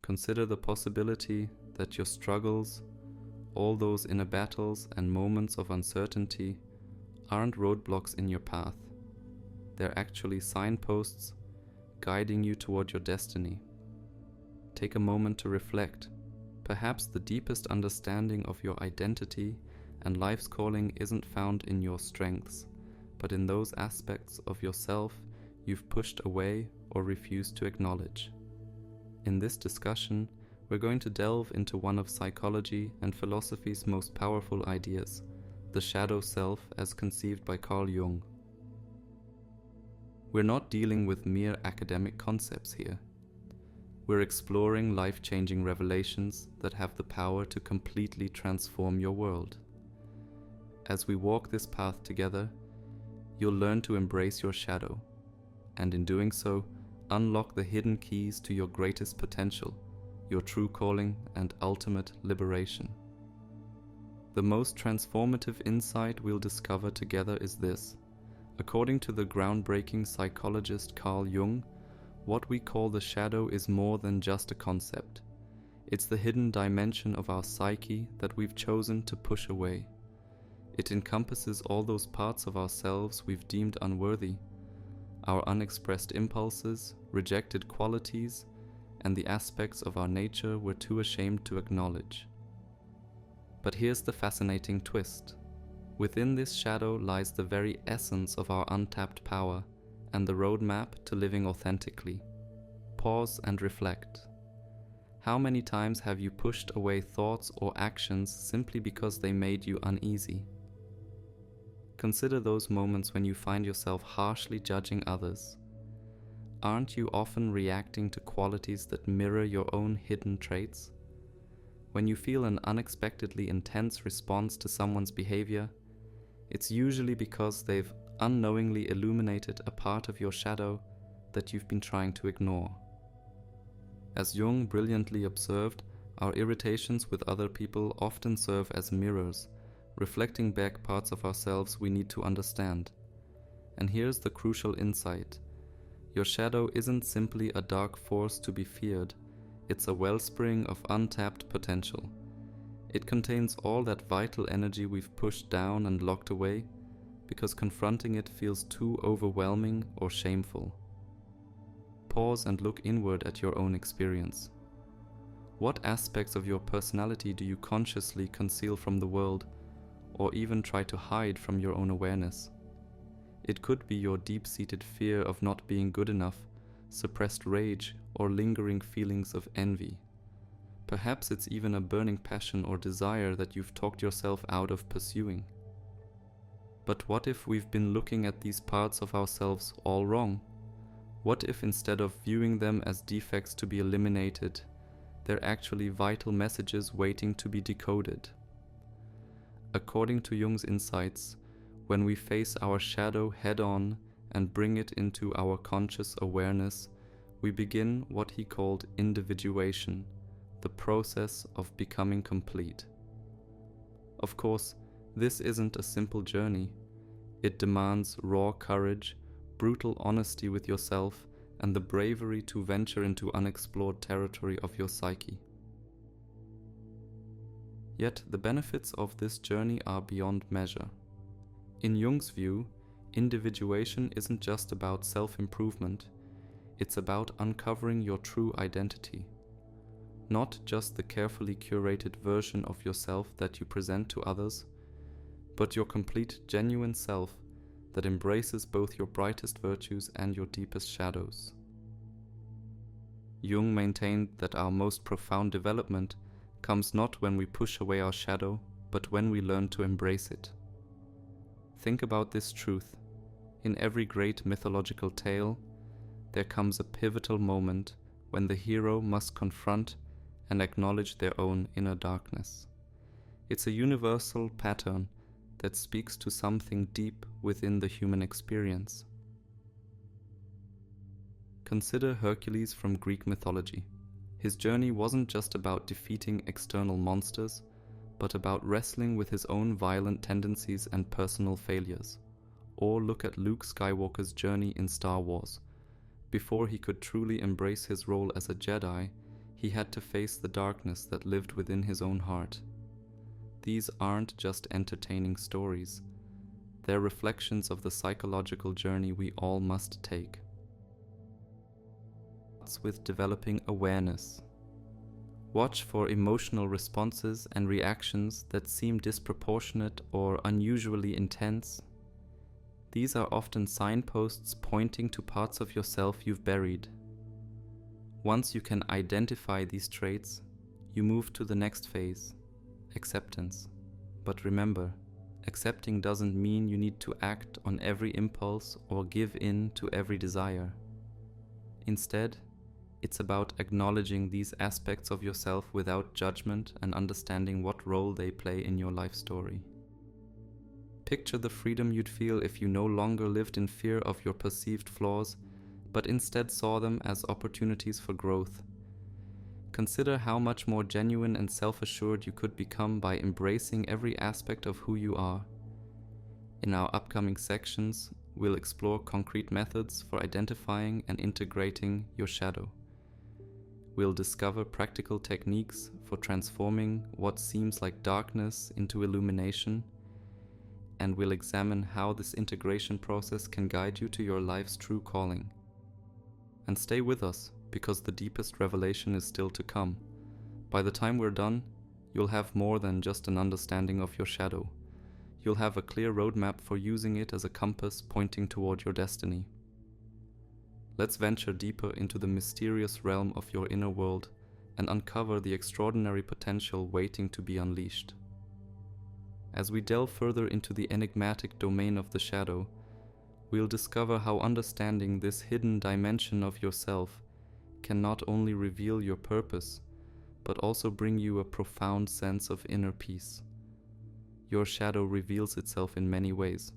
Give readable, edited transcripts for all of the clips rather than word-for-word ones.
Consider the possibility that your struggles, all those inner battles and moments of uncertainty, aren't roadblocks in your path. They're actually signposts guiding you toward your destiny. Take a moment to reflect. Perhaps the deepest understanding of your identity and life's calling isn't found in your strengths, but in those aspects of yourself you've pushed away or refused to acknowledge. In this discussion, we're going to delve into one of psychology and philosophy's most powerful ideas, the shadow self as conceived by Carl Jung. We're not dealing with mere academic concepts here. We're exploring life-changing revelations that have the power to completely transform your world. As we walk this path together, you'll learn to embrace your shadow, and in doing so, unlock the hidden keys to your greatest potential, your true calling and ultimate liberation. The most transformative insight we'll discover together is this. According to the groundbreaking psychologist Carl Jung, what we call the shadow is more than just a concept. It's the hidden dimension of our psyche that we've chosen to push away. It encompasses all those parts of ourselves we've deemed unworthy, our unexpressed impulses, rejected qualities, and the aspects of our nature we're too ashamed to acknowledge. But here's the fascinating twist. Within this shadow lies the very essence of our untapped power and the roadmap to living authentically. Pause and reflect. How many times have you pushed away thoughts or actions simply because they made you uneasy? Consider those moments when you find yourself harshly judging others. Aren't you often reacting to qualities that mirror your own hidden traits? When you feel an unexpectedly intense response to someone's behavior, it's usually because they've unknowingly illuminated a part of your shadow that you've been trying to ignore. As Jung brilliantly observed, our irritations with other people often serve as mirrors, reflecting back parts of ourselves we need to understand. And here's the crucial insight. Your shadow isn't simply a dark force to be feared, it's a wellspring of untapped potential. It contains all that vital energy we've pushed down and locked away because confronting it feels too overwhelming or shameful. Pause and look inward at your own experience. What aspects of your personality do you consciously conceal from the world, or even try to hide from your own awareness? It could be your deep-seated fear of not being good enough, suppressed rage, or lingering feelings of envy. Perhaps it's even a burning passion or desire that you've talked yourself out of pursuing. But what if we've been looking at these parts of ourselves all wrong? What if instead of viewing them as defects to be eliminated, they're actually vital messages waiting to be decoded? According to Jung's insights, when we face our shadow head-on and bring it into our conscious awareness, we begin what he called individuation, the process of becoming complete. Of course, this isn't a simple journey. It demands raw courage, brutal honesty with yourself, and the bravery to venture into unexplored territory of your psyche. Yet the benefits of this journey are beyond measure. In Jung's view, individuation isn't just about self-improvement, it's about uncovering your true identity. Not just the carefully curated version of yourself that you present to others, but your complete, genuine self that embraces both your brightest virtues and your deepest shadows. Jung maintained that our most profound development comes not when we push away our shadow, but when we learn to embrace it. Think about this truth. In every great mythological tale, there comes a pivotal moment when the hero must confront and acknowledge their own inner darkness. It's a universal pattern that speaks to something deep within the human experience. Consider Hercules from Greek mythology. His journey wasn't just about defeating external monsters, but about wrestling with his own violent tendencies and personal failures. Or look at Luke Skywalker's journey in Star Wars. Before he could truly embrace his role as a Jedi, He had to face the darkness that lived within his own heart. These aren't just entertaining stories. They're reflections of the psychological journey we all must take. It's with developing awareness. Watch for emotional responses and reactions that seem disproportionate or unusually intense. These are often signposts pointing to parts of yourself you've buried. Once you can identify these traits, you move to the next phase, acceptance. But remember, accepting doesn't mean you need to act on every impulse or give in to every desire. Instead, it's about acknowledging these aspects of yourself without judgment and understanding what role they play in your life story. Picture the freedom you'd feel if you no longer lived in fear of your perceived flaws, but instead saw them as opportunities for growth. Consider how much more genuine and self-assured you could become by embracing every aspect of who you are. In our upcoming sections, we'll explore concrete methods for identifying and integrating your shadow. We'll discover practical techniques for transforming what seems like darkness into illumination, and we'll examine how this integration process can guide you to your life's true calling. And stay with us, because the deepest revelation is still to come. By the time we're done, you'll have more than just an understanding of your shadow. You'll have a clear roadmap for using it as a compass pointing toward your destiny. Let's venture deeper into the mysterious realm of your inner world and uncover the extraordinary potential waiting to be unleashed. As we delve further into the enigmatic domain of the shadow, we'll discover how understanding this hidden dimension of yourself can not only reveal your purpose, but also bring you a profound sense of inner peace. Your shadow reveals itself in many ways.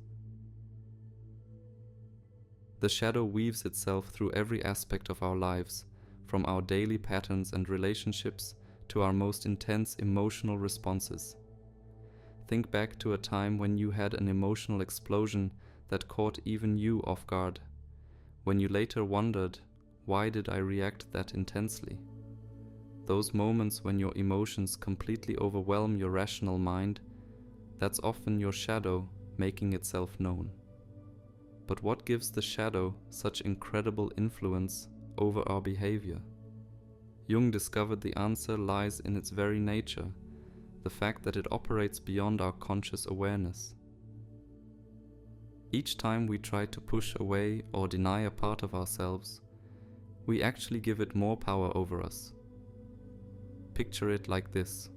The shadow weaves itself through every aspect of our lives, from our daily patterns and relationships to our most intense emotional responses. Think back to a time when you had an emotional explosion that caught even you off guard, when you later wondered, why did I react that intensely? Those moments when your emotions completely overwhelm your rational mind, that's often your shadow making itself known. But what gives the shadow such incredible influence over our behavior? Jung discovered the answer lies in its very nature, the fact that it operates beyond our conscious awareness. Each time we try to push away or deny a part of ourselves, we actually give it more power over us. Picture it like this.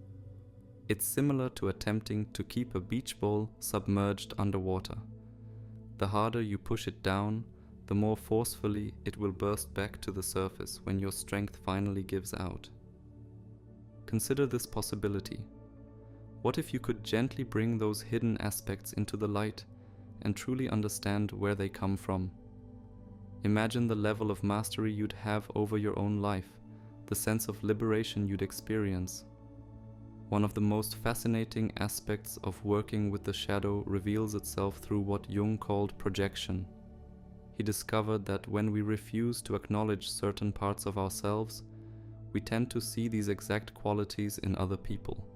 It's similar to attempting to keep a beach ball submerged underwater. The harder you push it down, the more forcefully it will burst back to the surface when your strength finally gives out. Consider this possibility. What if you could gently bring those hidden aspects into the light and truly understand where they come from? Imagine the level of mastery you'd have over your own life, the sense of liberation you'd experience. One of the most fascinating aspects of working with the shadow reveals itself through what Jung called projection. He discovered that when we refuse to acknowledge certain parts of ourselves, we tend to see these exact qualities in other people,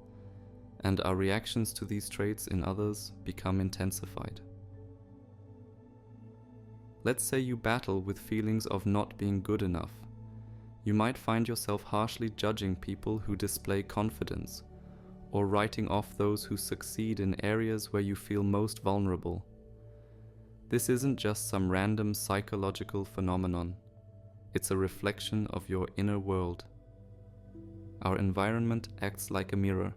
and our reactions to these traits in others become intensified. Let's say you battle with feelings of not being good enough. You might find yourself harshly judging people who display confidence, or writing off those who succeed in areas where you feel most vulnerable. This isn't just some random psychological phenomenon. It's a reflection of your inner world. Our environment acts like a mirror,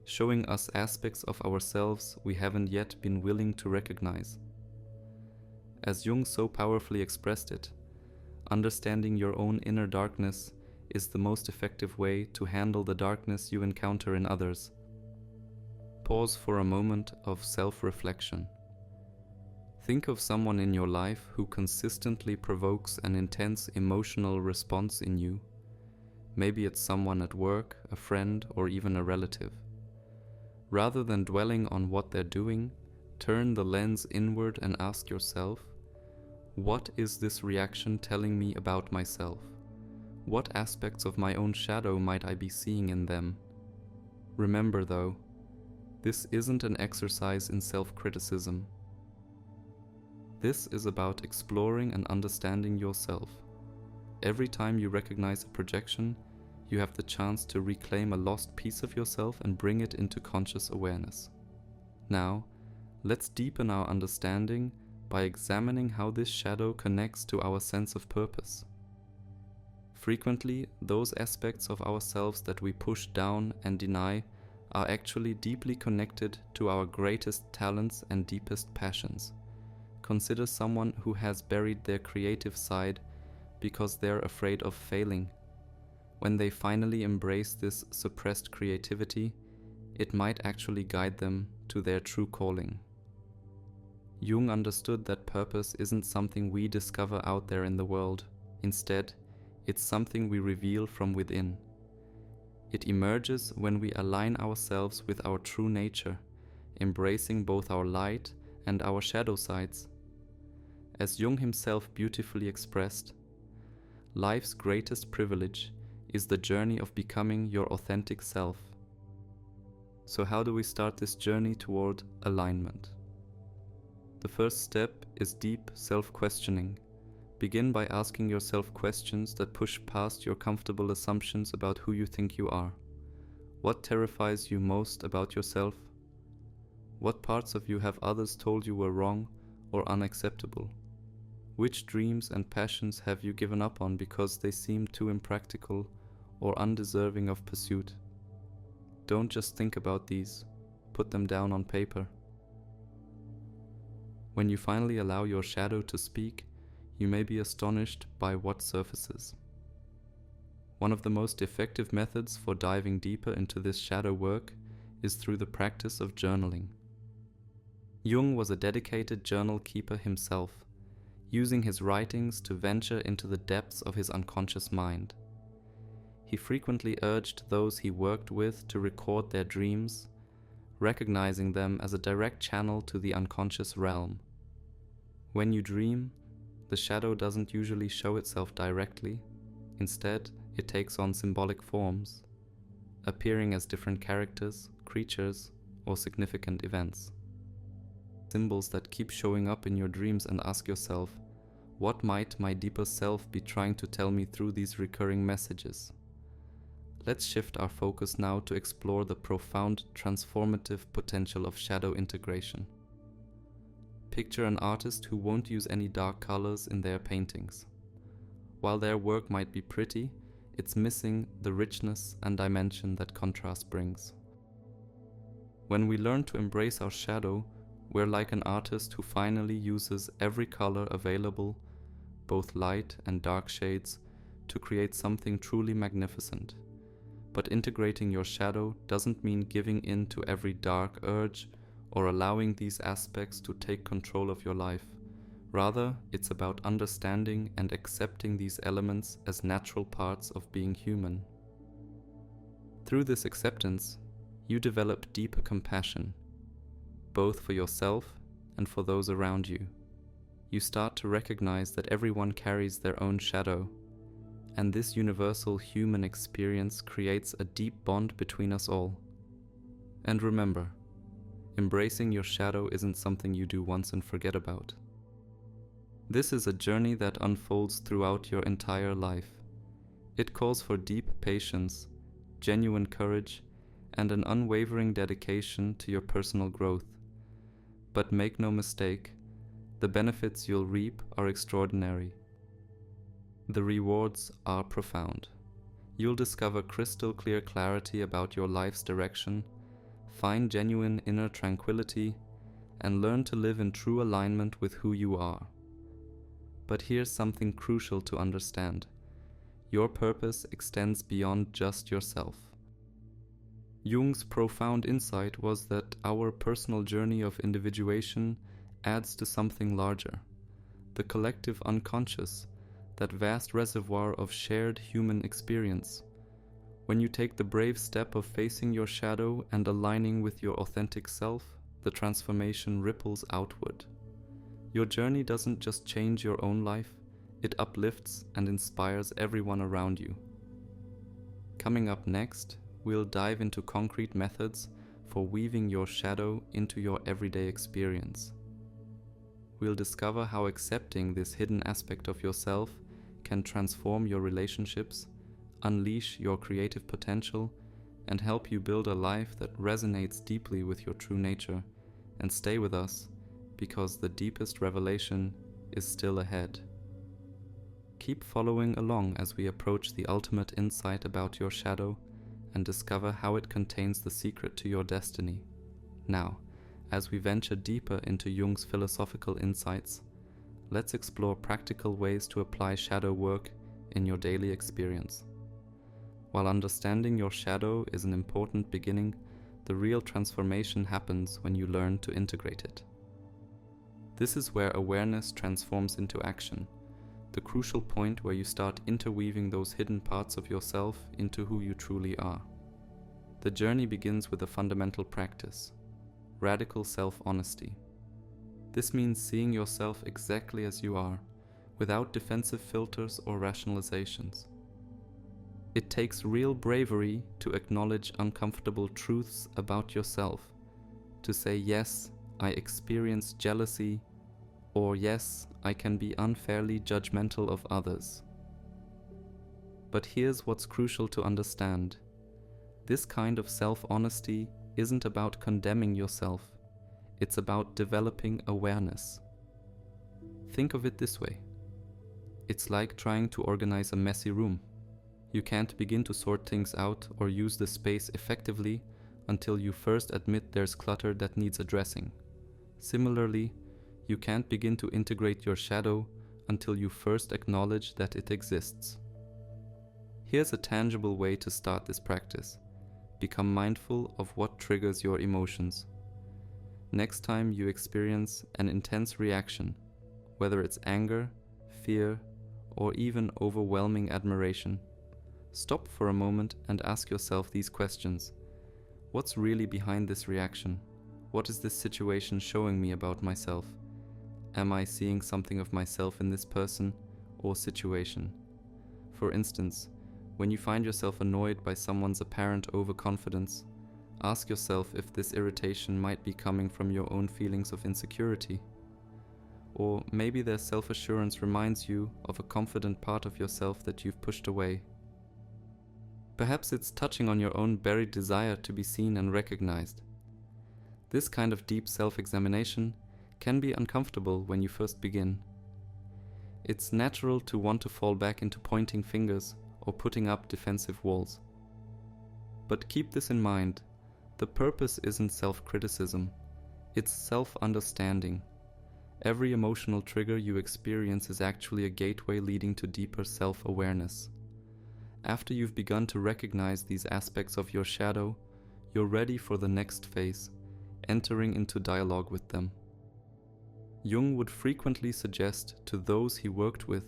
showing us aspects of ourselves we haven't yet been willing to recognize. As Jung so powerfully expressed it, understanding your own inner darkness is the most effective way to handle the darkness you encounter in others. Pause for a moment of self-reflection. Think of someone in your life who consistently provokes an intense emotional response in you. Maybe it's someone at work, a friend, or even a relative. Rather than dwelling on what they're doing, turn the lens inward and ask yourself, what is this reaction telling me about myself? What aspects of my own shadow might I be seeing in them? Remember though, this isn't an exercise in self-criticism. This is about exploring and understanding yourself. Every time you recognize a projection, you have the chance to reclaim a lost piece of yourself and bring it into conscious awareness. Now, let's deepen our understanding by examining how this shadow connects to our sense of purpose. Frequently, those aspects of ourselves that we push down and deny are actually deeply connected to our greatest talents and deepest passions. Consider someone who has buried their creative side because they're afraid of failing. When they finally embrace this suppressed creativity, it might actually guide them to their true calling. Jung understood that purpose isn't something we discover out there in the world. Instead, it's something we reveal from within. It emerges when we align ourselves with our true nature, embracing both our light and our shadow sides. As Jung himself beautifully expressed, life's greatest privilege is the journey of becoming your authentic self. So how do we start this journey toward alignment? The first step is deep self-questioning. Begin by asking yourself questions that push past your comfortable assumptions about who you think you are. What terrifies you most about yourself? What parts of you have others told you were wrong or unacceptable? Which dreams and passions have you given up on because they seem too impractical or undeserving of pursuit? Don't just think about these, put them down on paper. When you finally allow your shadow to speak, you may be astonished by what surfaces. One of the most effective methods for diving deeper into this shadow work is through the practice of journaling. Jung was a dedicated journal keeper himself, using his writings to venture into the depths of his unconscious mind. He frequently urged those he worked with to record their dreams, recognizing them as a direct channel to the unconscious realm. When you dream, the shadow doesn't usually show itself directly. Instead, it takes on symbolic forms, appearing as different characters, creatures, or significant events. Symbols that keep showing up in your dreams, and ask yourself, what might my deeper self be trying to tell me through these recurring messages? Let's shift our focus now to explore the profound transformative potential of shadow integration. Picture an artist who won't use any dark colors in their paintings. While their work might be pretty, it's missing the richness and dimension that contrast brings. When we learn to embrace our shadow, we're like an artist who finally uses every color available, both light and dark shades, to create something truly magnificent. But integrating your shadow doesn't mean giving in to every dark urge or allowing these aspects to take control of your life. Rather, it's about understanding and accepting these elements as natural parts of being human. Through this acceptance, you develop deeper compassion, both for yourself and for those around you. You start to recognize that everyone carries their own shadow, and this universal human experience creates a deep bond between us all. And remember, embracing your shadow isn't something you do once and forget about. This is a journey that unfolds throughout your entire life. It calls for deep patience, genuine courage, and an unwavering dedication to your personal growth. But make no mistake, the benefits you'll reap are extraordinary. The rewards are profound. You'll discover crystal clear clarity about your life's direction, find genuine inner tranquility, and learn to live in true alignment with who you are. But here's something crucial to understand. Your purpose extends beyond just yourself. Jung's profound insight was that our personal journey of individuation adds to something larger, the collective unconscious, that vast reservoir of shared human experience. When you take the brave step of facing your shadow and aligning with your authentic self, the transformation ripples outward. Your journey doesn't just change your own life, It uplifts and inspires everyone around you. Coming up next, we'll dive into concrete methods for weaving your shadow into your everyday experience. We'll discover how accepting this hidden aspect of yourself can transform your relationships, unleash your creative potential, and help you build a life that resonates deeply with your true nature. And stay with us, because the deepest revelation is still ahead. Keep following along as we approach the ultimate insight about your shadow and discover how it contains the secret to your destiny. Now, as we venture deeper into Jung's philosophical insights, let's explore practical ways to apply shadow work in your daily experience. While understanding your shadow is an important beginning, the real transformation happens when you learn to integrate it. This is where awareness transforms into action, the crucial point where you start interweaving those hidden parts of yourself into who you truly are. The journey begins with a fundamental practice: radical self-honesty. This means seeing yourself exactly as you are, without defensive filters or rationalizations. It takes real bravery to acknowledge uncomfortable truths about yourself, to say, yes, I experience jealousy, or yes, I can be unfairly judgmental of others. But here's what's crucial to understand. This kind of self-honesty isn't about condemning yourself, it's about developing awareness. Think of it this way. It's like trying to organize a messy room. You can't begin to sort things out or use the space effectively until you first admit there's clutter that needs addressing. Similarly, you can't begin to integrate your shadow until you first acknowledge that it exists. Here's a tangible way to start this practice. Become mindful of what triggers your emotions. Next time you experience an intense reaction, whether it's anger, fear, or even overwhelming admiration, stop for a moment and ask yourself these questions. What's really behind this reaction? What is this situation showing me about myself? Am I seeing something of myself in this person or situation? For instance, when you find yourself annoyed by someone's apparent overconfidence, ask yourself if this irritation might be coming from your own feelings of insecurity. Or maybe their self-assurance reminds you of a confident part of yourself that you've pushed away. Perhaps it's touching on your own buried desire to be seen and recognized. This kind of deep self-examination can be uncomfortable when you first begin. It's natural to want to fall back into pointing fingers or putting up defensive walls. But keep this in mind, the purpose isn't self-criticism, it's self-understanding. Every emotional trigger you experience is actually a gateway leading to deeper self-awareness. After you've begun to recognize these aspects of your shadow, you're ready for the next phase, entering into dialogue with them. Jung would frequently suggest to those he worked with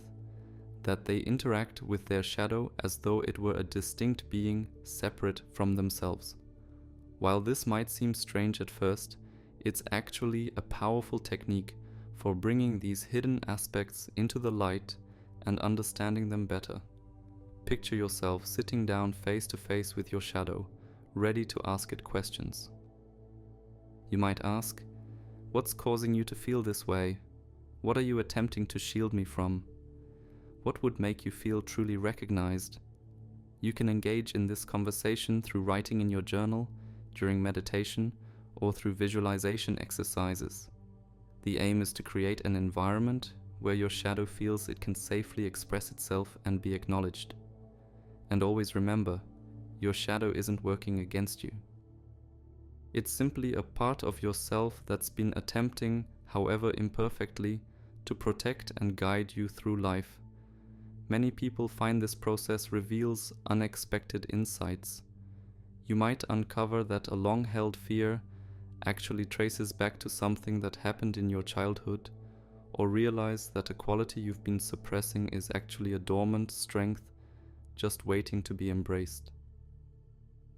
that they interact with their shadow as though it were a distinct being separate from themselves. While this might seem strange at first, it's actually a powerful technique for bringing these hidden aspects into the light and understanding them better. Picture yourself sitting down face to face with your shadow, ready to ask it questions. You might ask, what's causing you to feel this way? What are you attempting to shield me from? What would make you feel truly recognized? You can engage in this conversation through writing in your journal, during meditation, or through visualization exercises. The aim is to create an environment where your shadow feels it can safely express itself and be acknowledged. And always remember, your shadow isn't working against you. It's simply a part of yourself that's been attempting, however imperfectly, to protect and guide you through life. Many people find this process reveals unexpected insights. You might uncover that a long-held fear actually traces back to something that happened in your childhood, or realize that a quality you've been suppressing is actually a dormant strength just waiting to be embraced.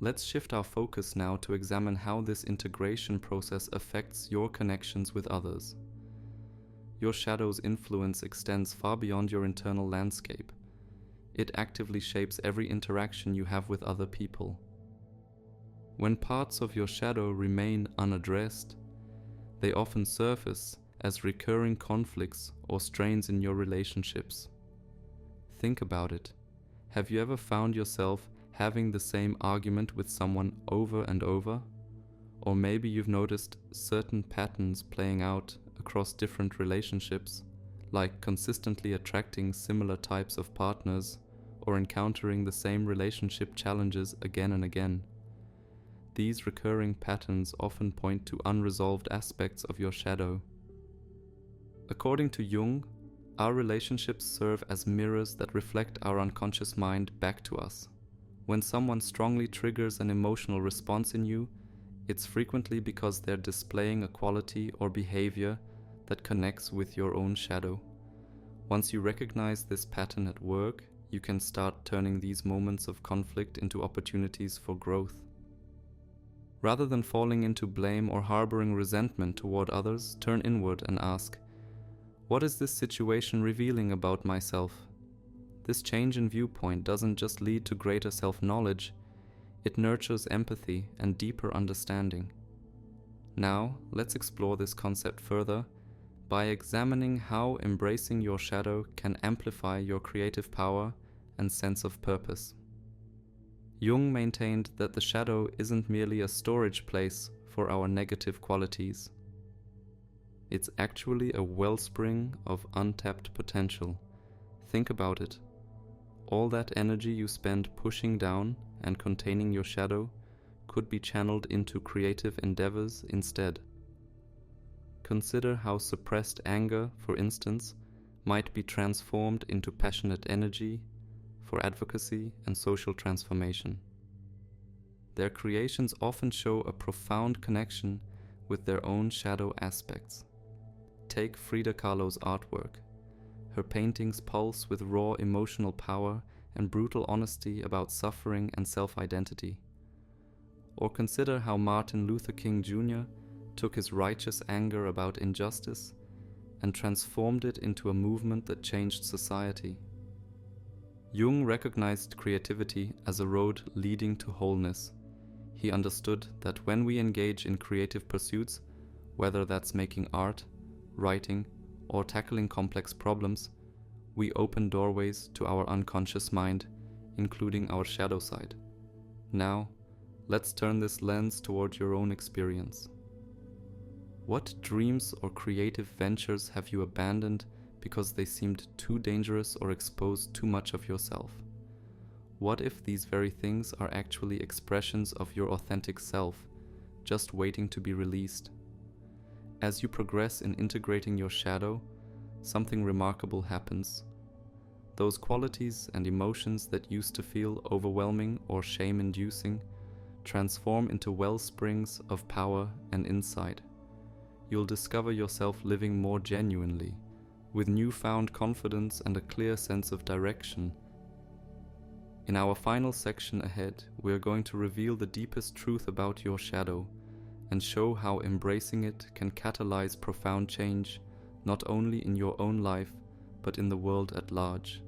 Let's shift our focus now to examine how this integration process affects your connections with others. your shadow's influence extends far beyond your internal landscape. It actively shapes every interaction you have with other people. When parts of your shadow remain unaddressed, they often surface as recurring conflicts or strains in your relationships. Think about it. Have you ever found yourself having the same argument with someone over and over? Or maybe you've noticed certain patterns playing out across different relationships, like consistently attracting similar types of partners or encountering the same relationship challenges again and again. These recurring patterns often point to unresolved aspects of your shadow. According to Jung, our relationships serve as mirrors that reflect our unconscious mind back to us. When someone strongly triggers an emotional response in you, it's frequently because they're displaying a quality or behavior that connects with your own shadow. Once you recognize this pattern at work, you can start turning these moments of conflict into opportunities for growth. Rather than falling into blame or harboring resentment toward others, turn inward and ask, what is this situation revealing about myself? This change in viewpoint doesn't just lead to greater self-knowledge, it nurtures empathy and deeper understanding. Now, let's explore this concept further by examining how embracing your shadow can amplify your creative power and sense of purpose. Jung maintained that the shadow isn't merely a storage place for our negative qualities. It's actually a wellspring of untapped potential. Think about it. All that energy you spend pushing down and containing your shadow could be channeled into creative endeavors instead. Consider how suppressed anger, for instance, might be transformed into passionate energy for advocacy and social transformation. Their creations often show a profound connection with their own shadow aspects. Take Frida Kahlo's artwork. Her paintings pulse with raw emotional power and brutal honesty about suffering and self-identity. Or consider how Martin Luther King Jr. took his righteous anger about injustice and transformed it into a movement that changed society. Jung recognized creativity as a road leading to wholeness. He understood that when we engage in creative pursuits, whether that's making art, writing, or tackling complex problems, we open doorways to our unconscious mind, including our shadow side. Now, let's turn this lens toward your own experience. What dreams or creative ventures have you abandoned because they seemed too dangerous or exposed too much of yourself? What if these very things are actually expressions of your authentic self, just waiting to be released? As you progress in integrating your shadow, something remarkable happens. Those qualities and emotions that used to feel overwhelming or shame-inducing transform into wellsprings of power and insight. You'll discover yourself living more genuinely, with newfound confidence and a clear sense of direction. In our final section ahead, we are going to reveal the deepest truth about your shadow and show how embracing it can catalyze profound change, not only in your own life, but in the world at large.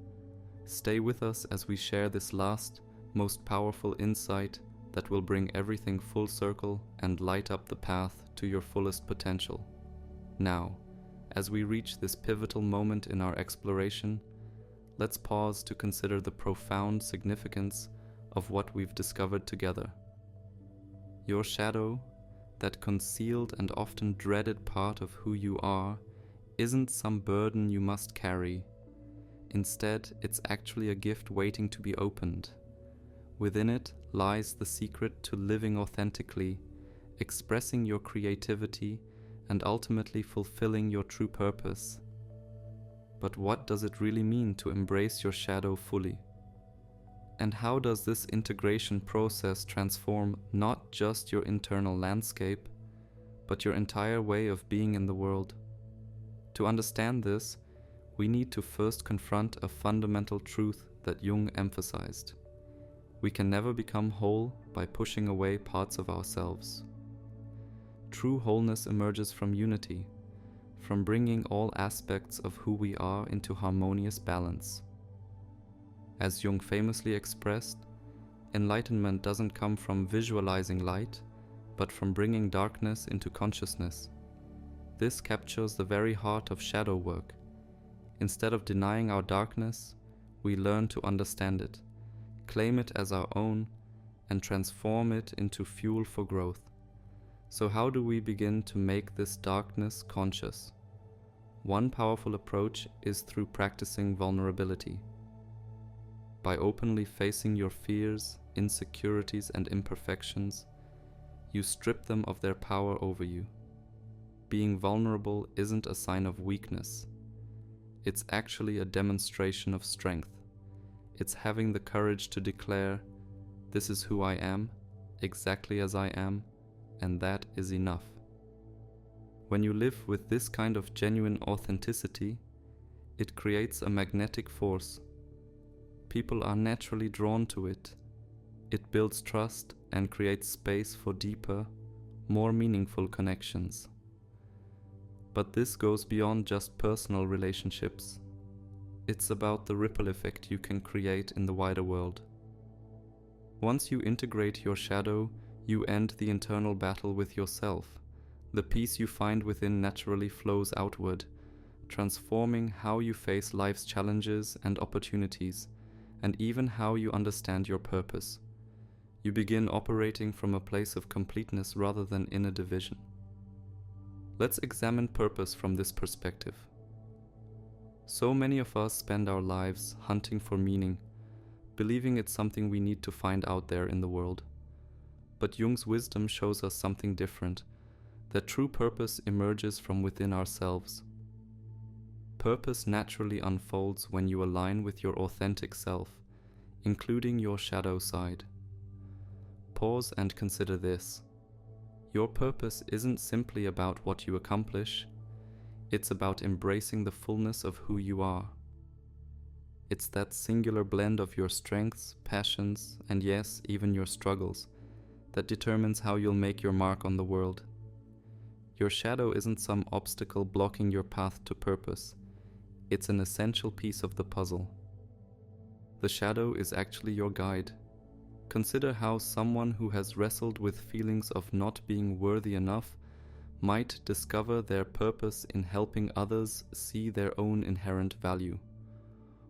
Stay with us as we share this last, most powerful insight that will bring everything full circle and light up the path to your fullest potential. Now, as we reach this pivotal moment in our exploration, let's pause to consider the profound significance of what we've discovered together. Your shadow, that concealed and often dreaded part of who you are, isn't some burden you must carry. Instead, it's actually a gift waiting to be opened. Within it lies the secret to living authentically, expressing your creativity, and ultimately fulfilling your true purpose. But what does it really mean to embrace your shadow fully? And how does this integration process transform not just your internal landscape, but your entire way of being in the world? To understand this, we need to first confront a fundamental truth that Jung emphasized. We can never become whole by pushing away parts of ourselves. True wholeness emerges from unity, from bringing all aspects of who we are into harmonious balance. As Jung famously expressed, enlightenment doesn't come from visualizing light, but from bringing darkness into consciousness. This captures the very heart of shadow work. Instead of denying our darkness, we learn to understand it, claim it as our own, and transform it into fuel for growth. So how do we begin to make this darkness conscious? One powerful approach is through practicing vulnerability. By openly facing your fears, insecurities, and imperfections, you strip them of their power over you. Being vulnerable isn't a sign of weakness. It's actually a demonstration of strength. It's having the courage to declare, "This is who I am, exactly as I am, and that is enough." When you live with this kind of genuine authenticity, it creates a magnetic force. People are naturally drawn to it. It builds trust and creates space for deeper, more meaningful connections. But this goes beyond just personal relationships. It's about the ripple effect you can create in the wider world. Once you integrate your shadow, you end the internal battle with yourself. The peace you find within naturally flows outward, transforming how you face life's challenges and opportunities, and even how you understand your purpose. You begin operating from a place of completeness rather than inner division. Let's examine purpose from this perspective. So many of us spend our lives hunting for meaning, believing it's something we need to find out there in the world. But Jung's wisdom shows us something different, that true purpose emerges from within ourselves. Purpose naturally unfolds when you align with your authentic self, including your shadow side. Pause and consider this. Your purpose isn't simply about what you accomplish, it's about embracing the fullness of who you are. It's that singular blend of your strengths, passions, and yes, even your struggles, that determines how you'll make your mark on the world. Your shadow isn't some obstacle blocking your path to purpose. It's an essential piece of the puzzle. The shadow is actually your guide. Consider how someone who has wrestled with feelings of not being worthy enough might discover their purpose in helping others see their own inherent value.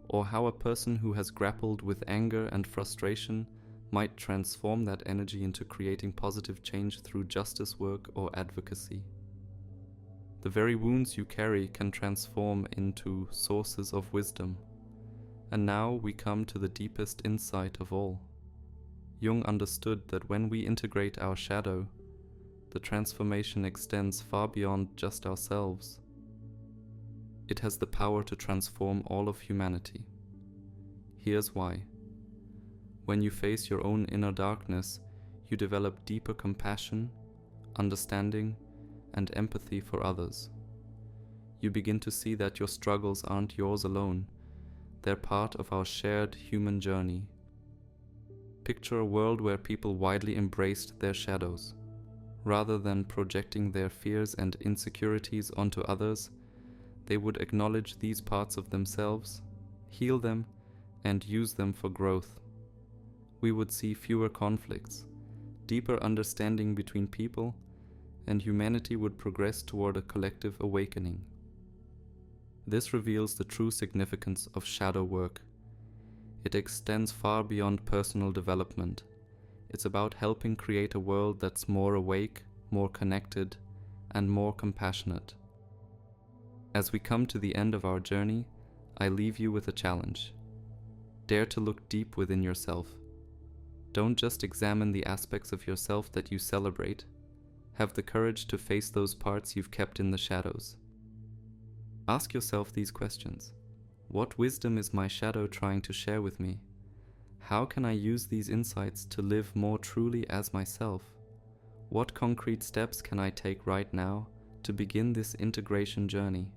Or how a person who has grappled with anger and frustration might transform that energy into creating positive change through justice work or advocacy. The very wounds you carry can transform into sources of wisdom. And now we come to the deepest insight of all. Jung understood that when we integrate our shadow, the transformation extends far beyond just ourselves. It has the power to transform all of humanity. Here's why. When you face your own inner darkness, you develop deeper compassion, understanding, and empathy for others. You begin to see that your struggles aren't yours alone, they're part of our shared human journey. Picture a world where people widely embraced their shadows. Rather than projecting their fears and insecurities onto others, they would acknowledge these parts of themselves, heal them, and use them for growth. We would see fewer conflicts, deeper understanding between people, and humanity would progress toward a collective awakening. This reveals the true significance of shadow work. It extends far beyond personal development. It's about helping create a world that's more awake, more connected, and more compassionate. As we come to the end of our journey, I leave you with a challenge. Dare to look deep within yourself. Don't just examine the aspects of yourself that you celebrate. Have the courage to face those parts you've kept in the shadows. Ask yourself these questions. What wisdom is my shadow trying to share with me? How can I use these insights to live more truly as myself? What concrete steps can I take right now to begin this integration journey?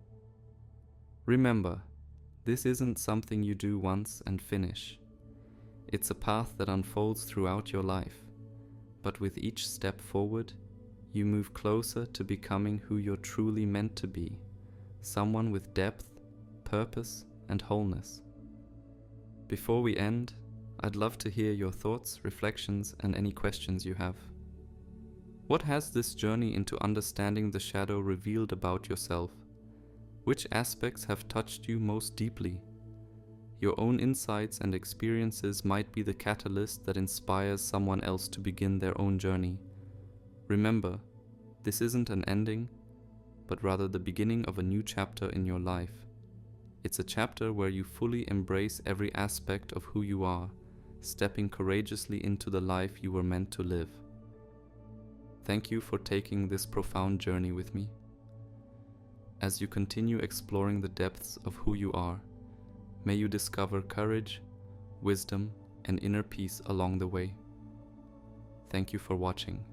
Remember, this isn't something you do once and finish. It's a path that unfolds throughout your life, but with each step forward, you move closer to becoming who you're truly meant to be, someone with depth, purpose, and wholeness. Before we end, I'd love to hear your thoughts, reflections, and any questions you have. What has this journey into understanding the shadow revealed about yourself? Which aspects have touched you most deeply? Your own insights and experiences might be the catalyst that inspires someone else to begin their own journey. Remember, this isn't an ending, but rather the beginning of a new chapter in your life. It's a chapter where you fully embrace every aspect of who you are, stepping courageously into the life you were meant to live. Thank you for taking this profound journey with me. As you continue exploring the depths of who you are, may you discover courage, wisdom, and inner peace along the way. Thank you for watching.